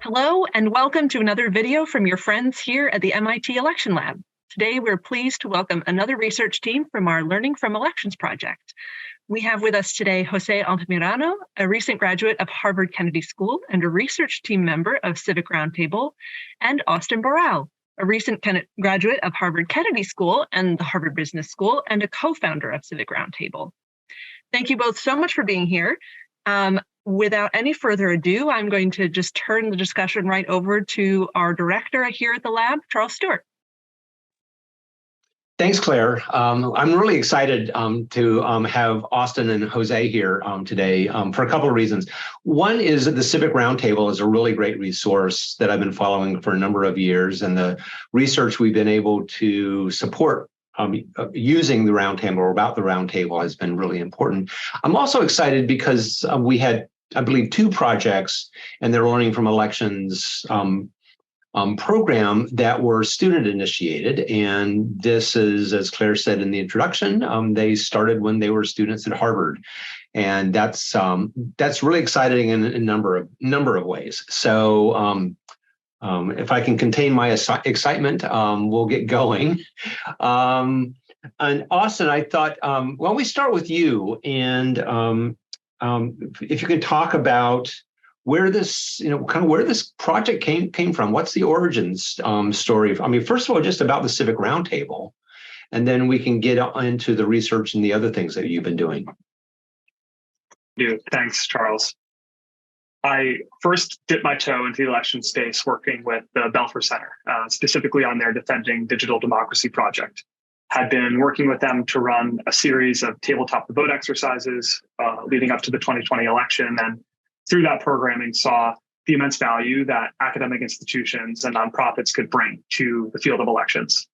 Hello and welcome to another video from your friends here at the MIT Election Lab. Today we're pleased to welcome another research team from our Learning from Elections project. We have with us today Jose Altamirano, a recent graduate of Harvard Kennedy School and a research team member of Civic Roundtable, and Austin Boral, a recent graduate of Harvard Kennedy School and the Harvard Business School and a co-founder of Civic Roundtable. Thank you both so much for being here. Without any further ado, I'm going to just turn the discussion right over to our director here at the lab, Charles Stewart. Thanks, Claire. I'm really excited to have Austin and Jose here today for a couple of reasons. One is that the Civic Roundtable is a really great resource that I've been following for a number of years, and the research we've been able to support using the Roundtable or about the Roundtable has been really important. I'm also excited because we had, I believe, two projects in their Learning from Elections program that were student initiated. And this is, as Claire said in the introduction, they started when they were students at Harvard. And that's really exciting in a number of ways. So if I can contain my excitement, we'll get going. And Austin, I thought, why don't we start with you? And if you could talk about where this, where this project came from. What's the origins story? I mean, first of all, just about the Civic Roundtable, and then we can get into the research and the other things that you've been doing. Thanks, Charles. I first dipped my toe into the election space working with the Belfer Center, specifically on their Defending Digital Democracy project. Had been working with them to run a series of tabletop the vote exercises leading up to the 2020 election. And through that programming, saw the immense value that academic institutions and nonprofits could bring to the field of elections.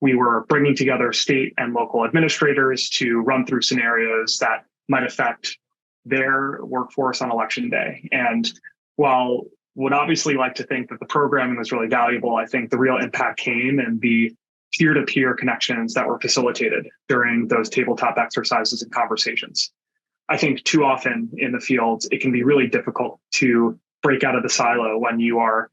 We were bringing together state and local administrators to run through scenarios that might affect their workforce on election day. And while would obviously like to think that the programming was really valuable, I think the real impact came in the peer-to-peer connections that were facilitated during those tabletop exercises and conversations. I think too often in the field, it can be really difficult to break out of the silo when you are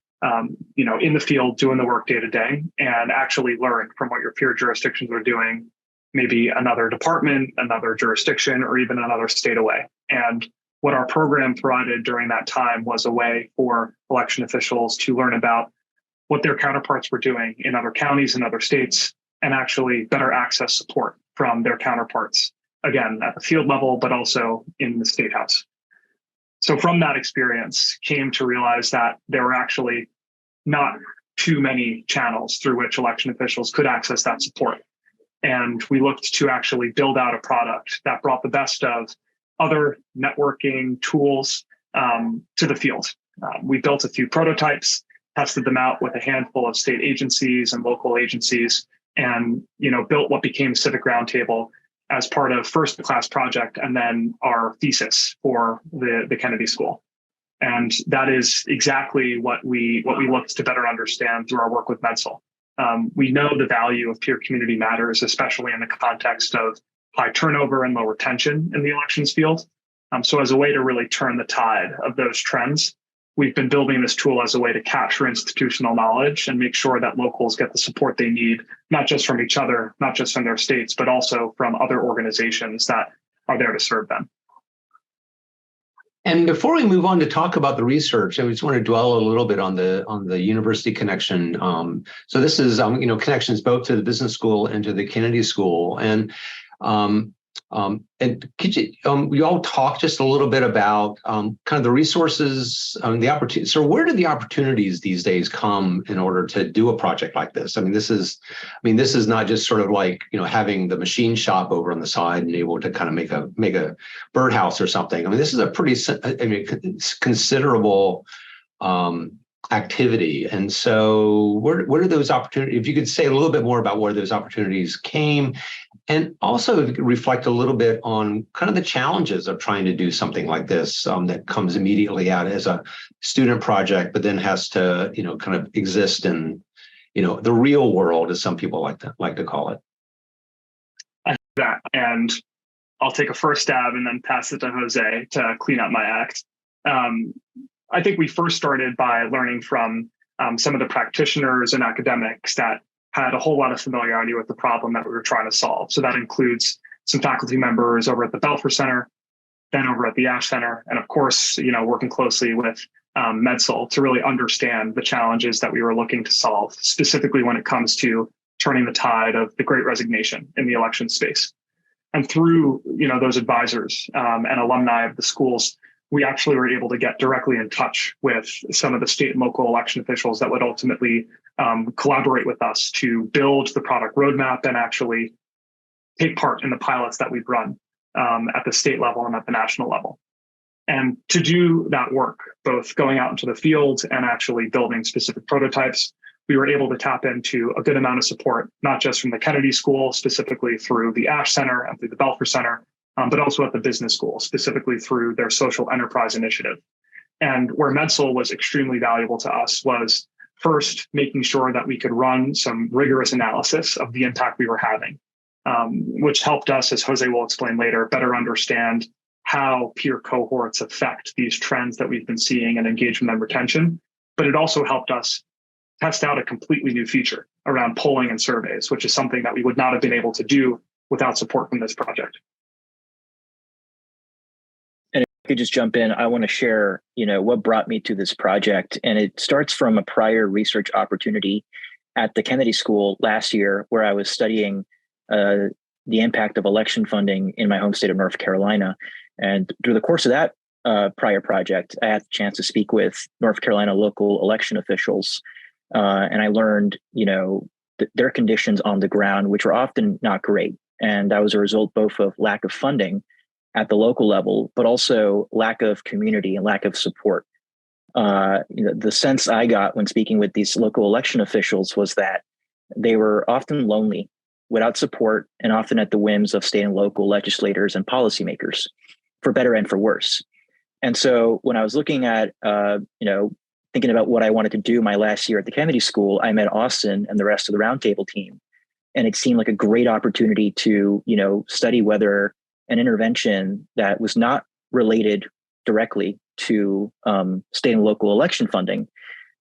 in the field doing the work day to day and actually learn from what your peer jurisdictions are doing, maybe another department, another jurisdiction, or even another state away. And what our program provided during that time was a way for election officials to learn about what their counterparts were doing in other counties and other states, and actually better access support from their counterparts, again, at the field level, but also in the state house. So from that experience, came to realize that there were actually not too many channels through which election officials could access that support. And we looked to actually build out a product that brought the best of other networking tools to the field. We built a few prototypes, tested them out with a handful of state agencies and local agencies, and built what became Civic Roundtable as part of first the class project and then our thesis for the Kennedy School. And that is exactly what we looked to better understand through our work with Medsal. We know the value of peer community matters, especially in the context of high turnover and low retention in the elections field. So as a way to really turn the tide of those trends, we've been building this tool as a way to capture institutional knowledge and make sure that locals get the support they need, not just from each other, not just from their states, but also from other organizations that are there to serve them. And before we move on to talk about the research, I just want to dwell a little bit on the university connection. So this is connections both to the business school and to the Kennedy School. And could you all talk just a little bit about kind of the resources, the opportunities? So where do the opportunities these days come in order to do a project like this? This is not just sort of like having the machine shop over on the side and able to kind of make a birdhouse or something. This is a pretty considerable activity. And so where are those opportunities? If you could say a little bit more about where those opportunities came, and also reflect a little bit on kind of the challenges of trying to do something like this that comes immediately out as a student project, but then has to, kind of exist in, the real world, as some people like to call it. I think that, and I'll take a first stab and then pass it to Jose to clean up my act. I think we first started by learning from some of the practitioners and academics that had a whole lot of familiarity with the problem that we were trying to solve. So that includes some faculty members over at the Belfer Center, then over at the Ash Center, and of course, working closely with MedSol to really understand the challenges that we were looking to solve, specifically when it comes to turning the tide of the Great Resignation in the election space. And through those advisors and alumni of the schools, we actually were able to get directly in touch with some of the state and local election officials that would ultimately collaborate with us to build the product roadmap and actually take part in the pilots that we've run at the state level and at the national level. And to do that work, both going out into the field and actually building specific prototypes, we were able to tap into a good amount of support, not just from the Kennedy School, specifically through the Ash Center and through the Belfer Center, but also at the business school, specifically through their social enterprise initiative. And where MedSol was extremely valuable to us was first making sure that we could run some rigorous analysis of the impact we were having, which helped us, as Jose will explain later, better understand how peer cohorts affect these trends that we've been seeing in engagement and retention. But it also helped us test out a completely new feature around polling and surveys, which is something that we would not have been able to do without support from this project. And if I could just jump in, I want to share, what brought me to this project. And it starts from a prior research opportunity at the Kennedy School last year, where I was studying the impact of election funding in my home state of North Carolina. And through the course of that prior project, I had the chance to speak with North Carolina local election officials. And I learned, their conditions on the ground, which were often not great. And that was a result both of lack of funding at the local level, but also lack of community and lack of support. The sense I got when speaking with these local election officials was that they were often lonely, without support, and often at the whims of state and local legislators and policymakers, for better and for worse. And so when I was looking at, thinking about what I wanted to do my last year at the Kennedy School, I met Austin and the rest of the Roundtable team. And it seemed like a great opportunity to, study whether an intervention that was not related directly to state and local election funding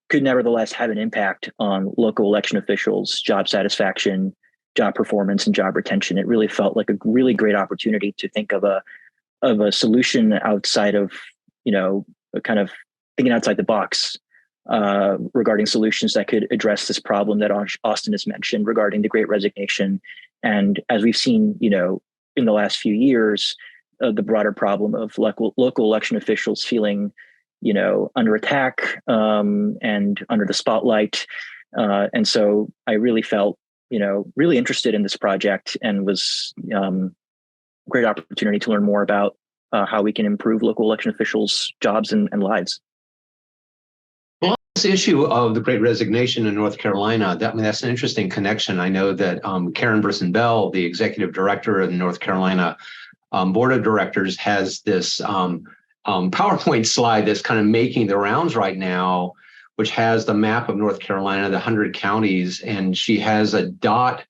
could nevertheless have an impact on local election officials' job satisfaction, job performance, and job retention. It really felt like a really great opportunity to think of a solution outside of, kind of thinking outside the box regarding solutions that could address this problem that Austin has mentioned regarding the Great Resignation. And as we've seen, in the last few years, the broader problem of local election officials feeling, under attack and under the spotlight. And so I really felt, really interested in this project, and was a great opportunity to learn more about how we can improve local election officials' jobs and lives. Well, this issue of the Great Resignation in North Carolina, that's an interesting connection. I know that Karen Brisson-Bell, the executive director of the North Carolina Board of Directors, has this PowerPoint slide that's kind of making the rounds right now, which has the map of North Carolina, the 100 counties, and she has a dot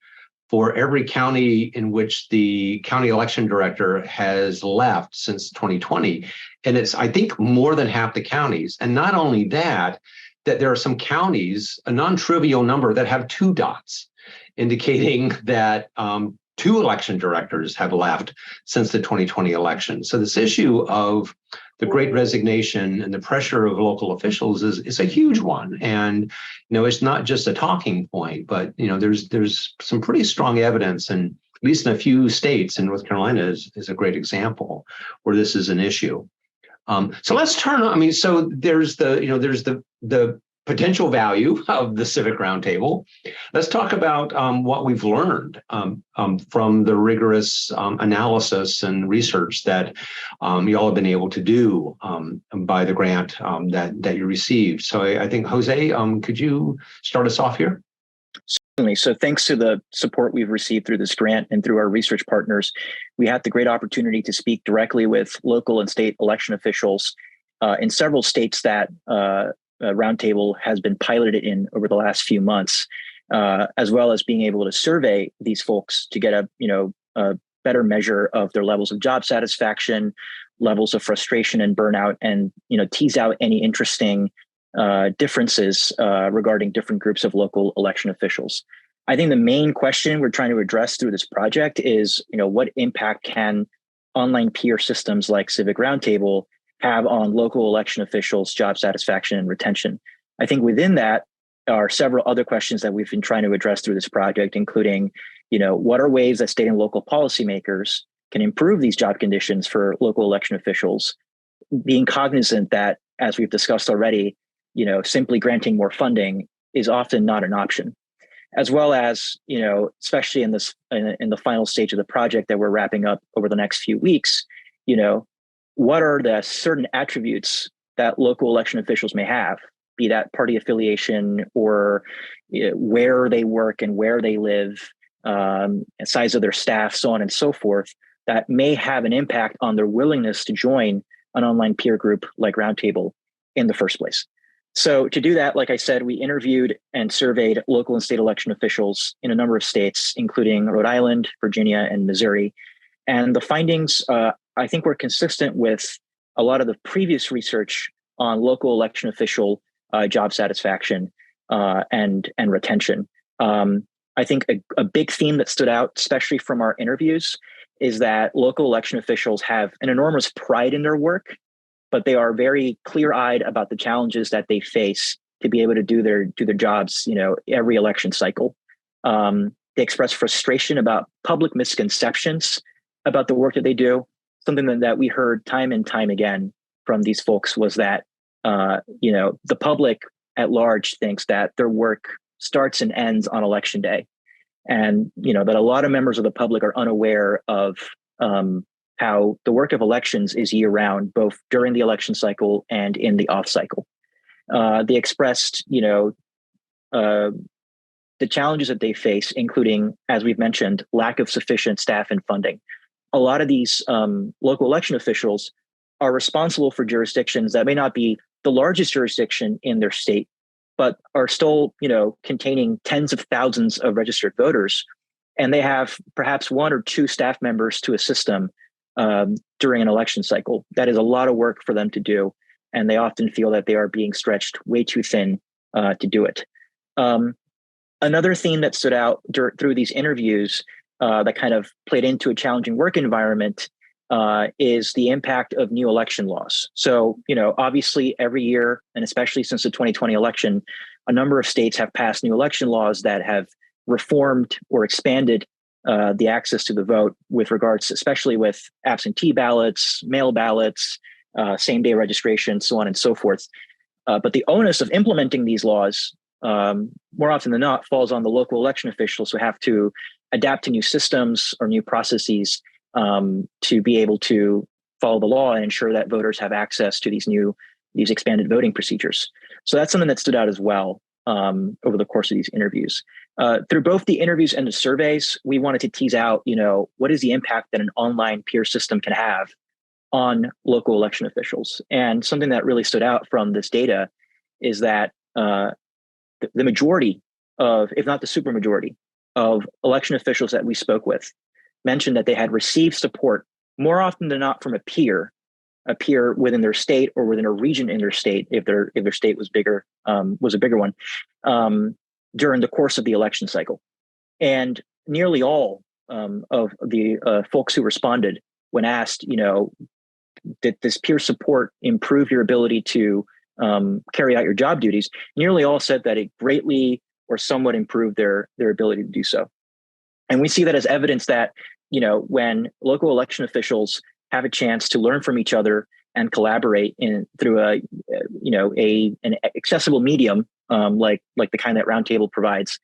for every county in which the county election director has left since 2020. And it's, I think, more than half the counties. And not only that there are some counties, a non-trivial number, that have 2 dots, indicating that 2 election directors have left since the 2020 election. So this issue of the Great Resignation and the pressure of local officials is a huge one. And, it's not just a talking point, but, there's some pretty strong evidence, and at least in a few states, and North Carolina is a great example where this is an issue. So let's turn, so there's the potential value of the Civic Roundtable. Let's talk about what we've learned from the rigorous analysis and research that you all have been able to do by the grant that you received. So I think, Jose, could you start us off here? Certainly. So thanks to the support we've received through this grant and through our research partners, we had the great opportunity to speak directly with local and state election officials in several states that Roundtable has been piloted in over the last few months, as well as being able to survey these folks to get a better measure of their levels of job satisfaction, levels of frustration and burnout, and tease out any interesting differences regarding different groups of local election officials. I think the main question we're trying to address through this project is, what impact can online peer systems like Civic Roundtable have on local election officials' job satisfaction and retention? I think within that are several other questions that we've been trying to address through this project, including, what are ways that state and local policymakers can improve these job conditions for local election officials, being cognizant that, as we've discussed already, simply granting more funding is often not an option. As well as, especially in the final stage of the project that we're wrapping up over the next few weeks, what are the certain attributes that local election officials may have, be that party affiliation or where they work and where they live, size of their staff, so on and so forth, that may have an impact on their willingness to join an online peer group like Roundtable in the first place. So to do that, like I said, we interviewed and surveyed local and state election officials in a number of states, including Rhode Island, Virginia, and Missouri. And the findings, I think, were consistent with a lot of the previous research on local election official job satisfaction and retention. I think a big theme that stood out, especially from our interviews, is that local election officials have an enormous pride in their work, but they are very clear-eyed about the challenges that they face to be able to do their jobs, every election cycle. They express frustration about public misconceptions about the work that they do. Something that we heard time and time again from these folks was that, the public at large thinks that their work starts and ends on election day. And, that a lot of members of the public are unaware of how the work of elections is year-round, both during the election cycle and in the off cycle. They expressed, the challenges that they face, including, as we've mentioned, lack of sufficient staff and funding. A lot of these local election officials are responsible for jurisdictions that may not be the largest jurisdiction in their state, but are still, containing tens of thousands of registered voters. And they have perhaps one or two staff members to assist them during an election cycle. That is a lot of work for them to do. And they often feel that they are being stretched way too thin to do it. Another theme that stood out through these interviews that kind of played into a challenging work environment is the impact of new election laws. So, obviously every year, and especially since the 2020 election, a number of states have passed new election laws that have reformed or expanded the access to the vote with regards, especially with absentee ballots, mail ballots, same-day registration, so on and so forth. But the onus of implementing these laws, more often than not, falls on the local election officials who have to adapt to new systems or new processes to be able to follow the law and ensure that voters have access to these expanded voting procedures. So that's something that stood out as well over the course of these interviews. Through both the interviews and the surveys, we wanted to tease out, what is the impact that an online peer system can have on local election officials. And something that really stood out from this data is that the majority of, if not the supermajority, of election officials that we spoke with mentioned that they had received support more often than not from a peer within their state or within a region in their state, if their state was bigger, was a bigger one, during the course of the election cycle. And nearly all of the folks who responded when asked, did this peer support improve your ability to carry out your job duties? Nearly all said that it greatly or somewhat improved their ability to do so. And we see that as evidence that, when local election officials have a chance to learn from each other and collaborate through an accessible medium like the kind that Roundtable provides,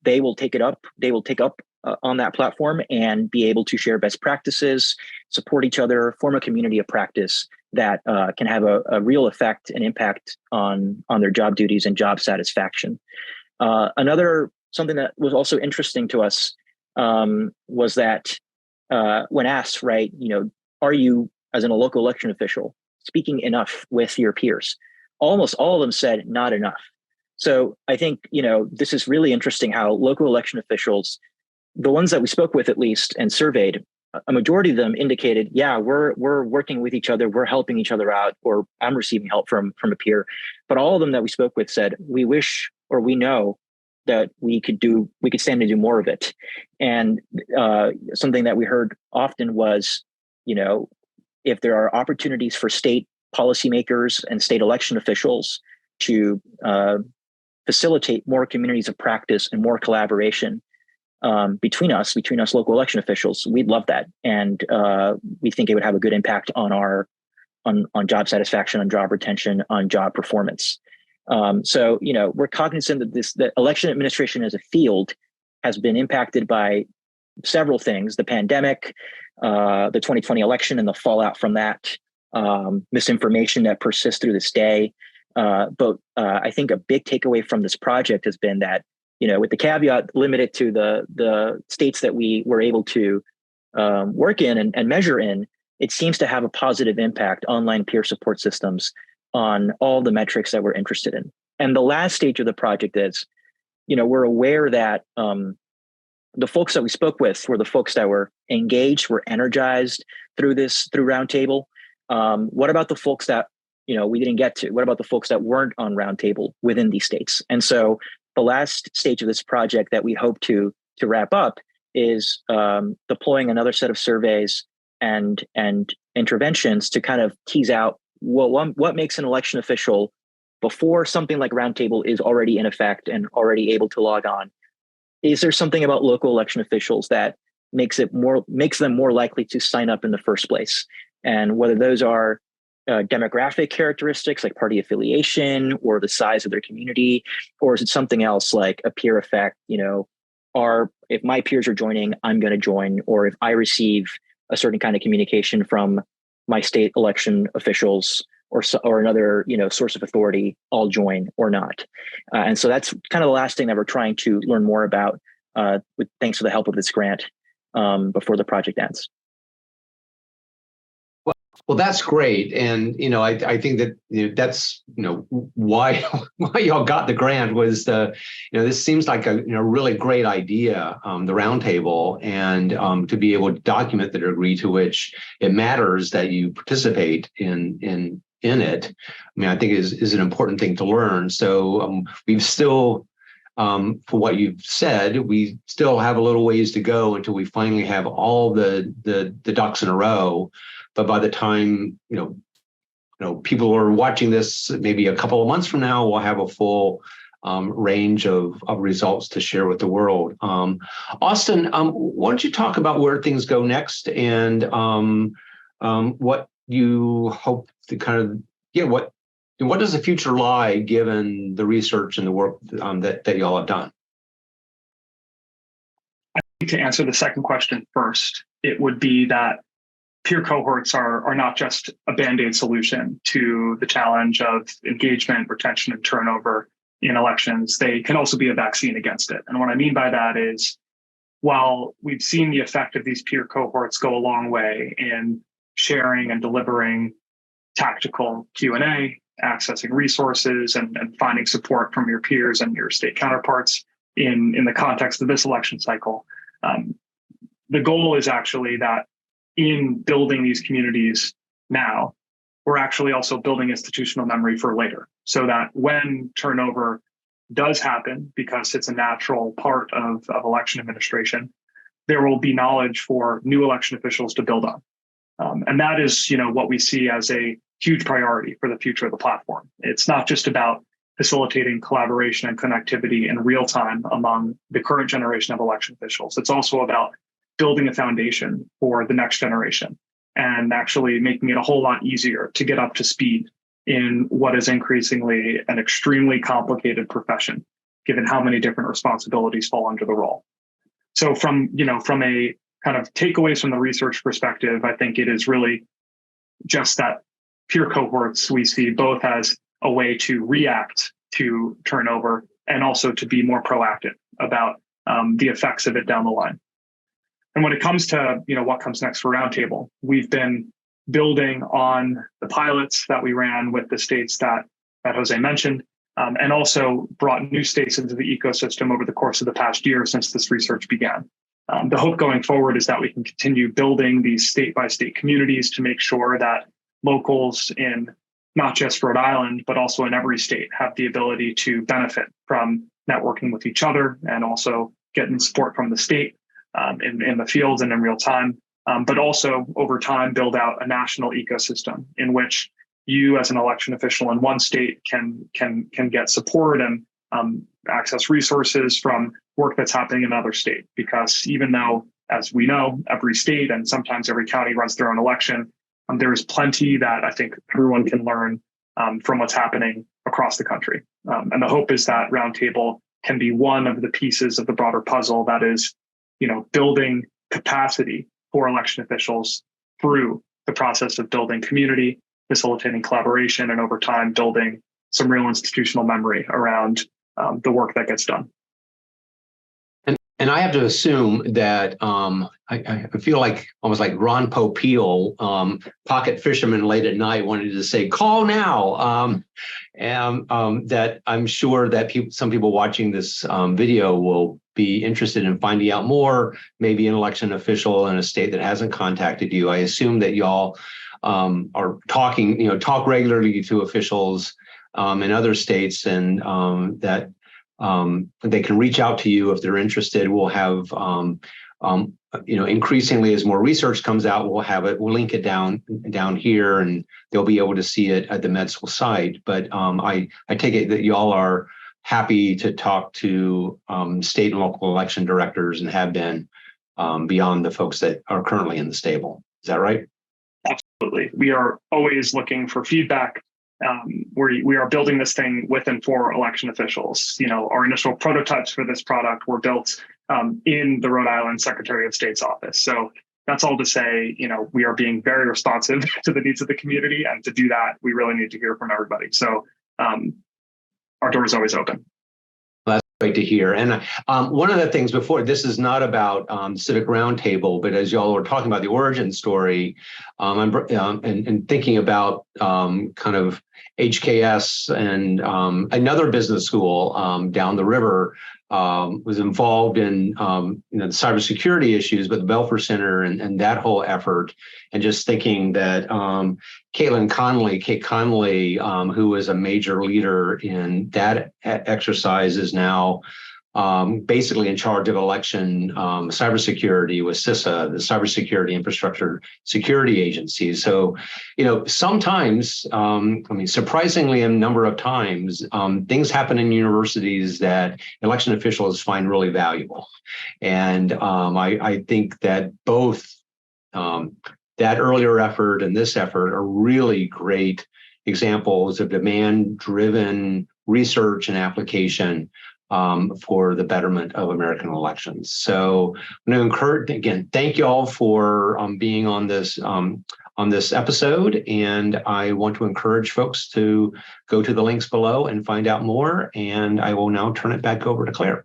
they will take up on that platform and be able to share best practices, support each other, form a community of practice that can have a real effect and impact on their job duties and job satisfaction. Something that was also interesting to us was that when asked, are you, as a local election official, speaking enough with your peers? Almost all of them said not enough. So I think, this is really interesting how local election officials, the ones that we spoke with at least and surveyed, a majority of them indicated, yeah, we're working with each other, we're helping each other out, or I'm receiving help from a peer. But all of them that we spoke with said, we wish, or we know that we could stand to do more of it. And something that we heard often was, if there are opportunities for state policymakers and state election officials to facilitate more communities of practice and more collaboration between us local election officials, we'd love that. And we think it would have a good impact on on job satisfaction, on job retention, on job performance. So, we're cognizant that that election administration as a field has been impacted by several things: the pandemic, the 2020 election and the fallout from that, misinformation that persists through this day. But I think a big takeaway from this project has been that, with the caveat limited to the states that we were able to work in and measure in, it seems to have a positive impact, online peer support systems, on all the metrics that we're interested in. And the last stage of the project is, we're aware that the folks that we spoke with were the folks that were engaged, were energized through Roundtable. What about the folks that, we didn't get to? What about the folks that weren't on Roundtable within these states? And so the last stage of this project that we hope to wrap up is deploying another set of surveys and interventions to kind of tease out what makes an election official, before something like Roundtable is already in effect and already able to log on. Is there something about local election officials that makes them more likely to sign up in the first place? And whether those are demographic characteristics like party affiliation or the size of their community, or is it something else like a peer effect? If my peers are joining, I'm going to join, or if I receive a certain kind of communication from my state election officials or another source of authority, I'll join or not. And so that's kind of the last thing that we're trying to learn more about, thanks to the help of this grant, before the project ends. Well, that's great, and I think that that's why y'all got the grant was this seems like a really great idea, the Roundtable, and to be able to document the degree to which it matters that you participate in it. I think is an important thing to learn. So we've still, for what you've said, we still have a little ways to go until we finally have all the ducks in a row. But by the time people are watching this, maybe a couple of months from now, we'll have a full range of results to share with the world. Austin, why don't you talk about where things go next and what you hope to what does the future lie given the research and the work that y'all have done? I think to answer the second question first, it would be that peer cohorts are not just a Band-Aid solution to the challenge of engagement, retention, and turnover in elections. They can also be a vaccine against it. And what I mean by that is, while we've seen the effect of these peer cohorts go a long way in sharing and delivering tactical Q&A, accessing resources, and finding support from your peers and your state counterparts in the context of this election cycle, the goal is actually that in building these communities now, we're actually also building institutional memory for later, so that when turnover does happen, because it's a natural part of election administration, there will be knowledge for new election officials to build on. And that is, what we see as a huge priority for the future of the platform. It's not just about facilitating collaboration and connectivity in real time among the current generation of election officials. It's also about building a foundation for the next generation and actually making it a whole lot easier to get up to speed in what is increasingly an extremely complicated profession, given how many different responsibilities fall under the role. So from a kind of takeaways from the research perspective, I think it is really just that peer cohorts we see both as a way to react to turnover and also to be more proactive about the effects of it down the line. And when it comes to what comes next for Roundtable, we've been building on the pilots that we ran with the states that Jose mentioned, and also brought new states into the ecosystem over the course of the past year since this research began. The hope going forward is that we can continue building these state-by-state communities to make sure that locals in not just Rhode Island, but also in every state have the ability to benefit from networking with each other and also getting support from the state in the fields and in real time. But also over time, build out a national ecosystem in which you as an election official in one state can get support and access resources from work that's happening in another state. Because even though, as we know, every state and sometimes every county runs their own election, there is plenty that I think everyone can learn from what's happening across the country. And the hope is that Roundtable can be one of the pieces of the broader puzzle that is, building capacity for election officials through the process of building community, facilitating collaboration, and over time building some real institutional memory around the work that gets done. And I have to assume that I feel like almost like Ron Popeil, pocket fisherman late at night, wanted to say, call now. And that I'm sure that some people watching this video will be interested in finding out more, maybe an election official in a state that hasn't contacted you. I assume that y'all are talking, talk regularly to officials in other states, and that they can reach out to you if they're interested. We'll have, increasingly as more research comes out, we'll link it down here, and they'll be able to see it at the med school site. But I take it that y'all are happy to talk to state and local election directors and have been beyond the folks that are currently in the stable. Is that right? Absolutely. We are always looking for feedback. We are building this thing with and for election officials. Our initial prototypes for this product were built in the Rhode Island Secretary of State's office. So that's all to say, we are being very responsive to the needs of the community. And to do that, we really need to hear from everybody. So our door is always open. That's great to hear. And one of the things before, this is not about Civic Roundtable, but as y'all were talking about the origin story, and thinking about kind of HKS and another business school down the river was involved in the cybersecurity issues, but the Belfer Center and that whole effort, and just thinking that Kate Connolly, who was a major leader in that exercise, is now basically in charge of election cybersecurity with CISA, the Cybersecurity Infrastructure Security Agency. So, sometimes, surprisingly a number of times, things happen in universities that election officials find really valuable. And I think that both that earlier effort and this effort are really great examples of demand-driven research and application for the betterment of American elections. So I'm going to encourage, again, thank you all for being on this episode. And I want to encourage folks to go to the links below and find out more. And I will now turn it back over to Claire.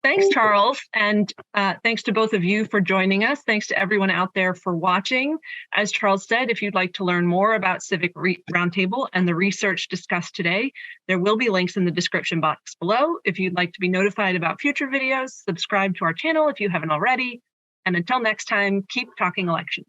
Thanks, Charles. And thanks to both of you for joining us. Thanks to everyone out there for watching. As Charles said, if you'd like to learn more about Civic Roundtable and the research discussed today, there will be links in the description box below. If you'd like to be notified about future videos, subscribe to our channel if you haven't already. And until next time, keep talking elections.